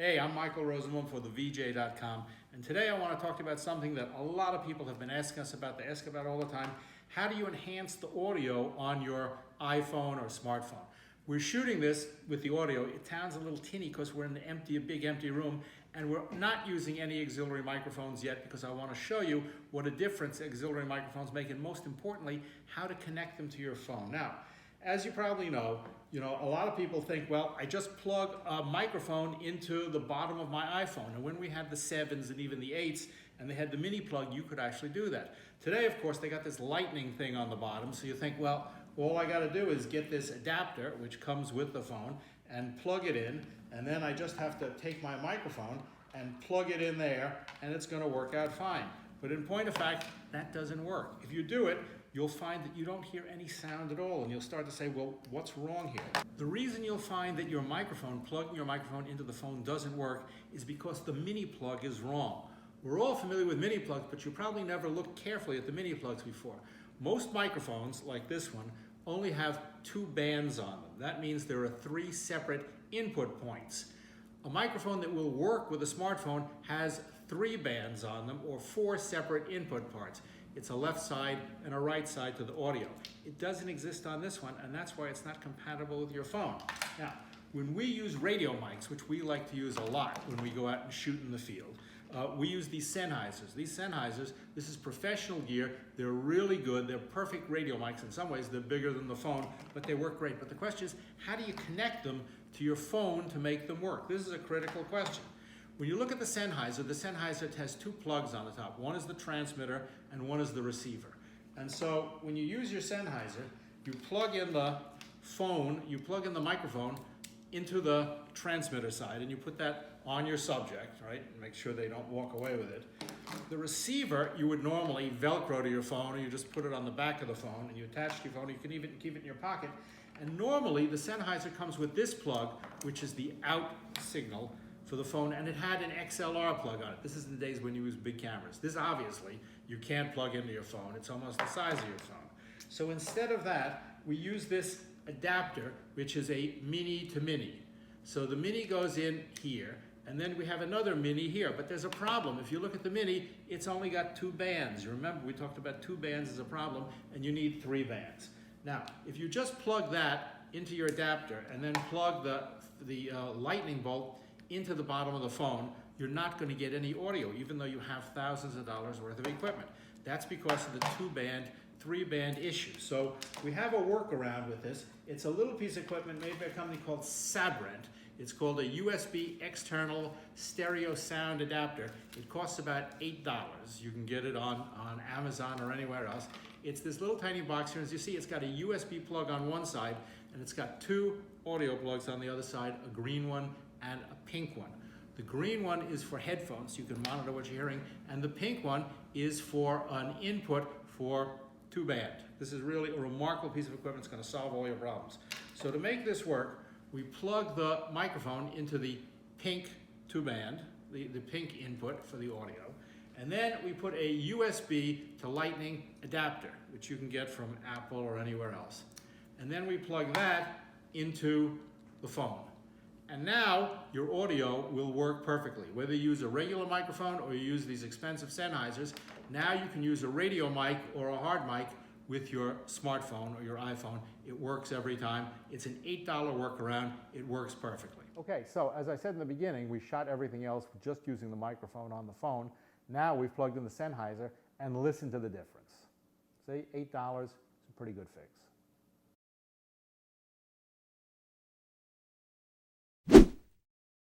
Hey, I'm Michael Rosenblum for TheVJ.com, and today I want to talk to you about something that a lot of people have been asking us about. They ask about all the time. How do you enhance the audio on your iPhone or smartphone? We're shooting this with the audio. It sounds a little tinny because we're in a big empty room, and we're not using any auxiliary microphones yet because I want to show you what a difference auxiliary microphones make, and most importantly, how to connect them to your phone. Now, as you probably know, a lot of people think, well, I just plug a microphone into the bottom of my iPhone. And when we had the 7s and even the 8s, and they had the mini plug, you could actually do that. Today, of course, they got this lightning thing on the bottom, so you think, well, all I got to do is get this adapter, which comes with the phone, and plug it in, and then I just have to take my microphone and plug it in there, and it's going to work out fine. But in point of fact, that doesn't work. If you do it, you'll find that you don't hear any sound at all, and you'll start to say, well, what's wrong here? The reason you'll find that your microphone, plugging your microphone into the phone doesn't work is because the mini plug is wrong. We're all familiar with mini plugs, but you probably never looked carefully at the mini plugs before. Most microphones, like this one, only have 2 bands on them. That means there are 3 separate input points. A microphone that will work with a smartphone has 3 bands on them, or 4 separate input parts. It's a left side and a right side to the audio. It doesn't exist on this one, and that's why it's not compatible with your phone. Now, when we use radio mics, which we like to use a lot when we go out and shoot in the field, we use these Sennheisers. These Sennheisers, this is professional gear. They're really good. They're perfect radio mics. In some ways, they're bigger than the phone, but they work great. But the question is, how do you connect them to your phone to make them work? This is a critical question. When you look at the Sennheiser has 2 plugs on the top. One is the transmitter and one is the receiver. And so when you use your Sennheiser, you plug in the phone, you plug in the microphone into the transmitter side, and you put that on your subject, right? And make sure they don't walk away with it. The receiver, you would normally Velcro to your phone, or you just put it on the back of the phone, and you attach to your phone. You can even keep it in your pocket. And normally, the Sennheiser comes with this plug, which is the out signal for the phone, and it had an XLR plug on it. This is in the days when you use big cameras. This obviously, you can't plug into your phone. It's almost the size of your phone. So instead of that, we use this adapter, which is a mini to mini. So the mini goes in here, and then we have another mini here. But there's a problem. If you look at the mini, it's only got 2 bands. You remember we talked about 2 bands as a problem, and you need 3 bands. Now, if you just plug that into your adapter and then plug the lightning bolt into the bottom of the phone, you're not going to get any audio, even though you have thousands of dollars worth of equipment. That's because of the 2-band, 3-band issue. So we have a workaround with this. It's a little piece of equipment made by a company called Sabrent. It's called a USB external stereo sound adapter. It costs about $8. You can get it on Amazon or anywhere else. It's this little tiny box here. As you see, it's got a USB plug on one side, and it's got 2 audio plugs on the other side, a green one and a pink one. The green one is for headphones, so you can monitor what you're hearing, and the pink one is for an input for 2-band. This is really a remarkable piece of equipment. It's going to solve all your problems. So to make this work, we plug the microphone into the pink 2-band, the pink input for the audio, and then we put a USB to lightning adapter, which you can get from Apple or anywhere else. And then we plug that into the phone. And now your audio will work perfectly. Whether you use a regular microphone or you use these expensive Sennheisers, now you can use a radio mic or a hard mic with your smartphone or your iPhone. It works every time. It's an $8 workaround. It works perfectly. Okay, so as I said in the beginning, we shot everything else just using the microphone on the phone. Now we've plugged in the Sennheiser and listen to the difference. See, $8 is a pretty good fix.